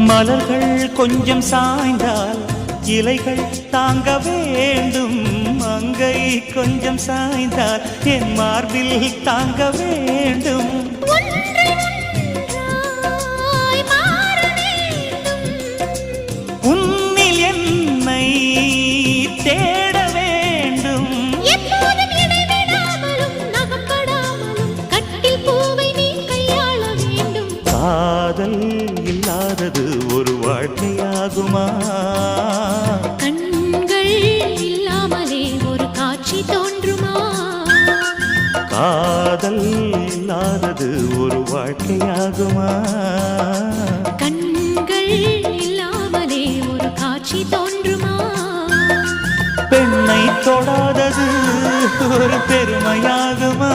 மலர்கள் கொஞ்சம் சாய்ந்தால் இலைகள் தாங்க வேண்டும். மங்கை கொஞ்சம் சாய்ந்தால் என் மார்பில் தாங்க வேண்டும். உன்னில் என்னை தேட வேண்டும். எப்போதும் இடைவிடாமலும் நகப்படாமலும் கட்டில் பூவை நீ கையாள வேண்டும். காதல் இல்லாதது ஒரு வாழ்க்கையாகுமா? கண்கள் இல்லாமலே ஒரு காட்சி தோன்றுமா? காதல் இல்லாதது ஒரு வாழ்க்கையாகுமா? கண்கள் இல்லாமலே ஒரு காட்சி தோன்றுமா? பெண்ணை தொடாதது ஒரு பெருமையாகுமா?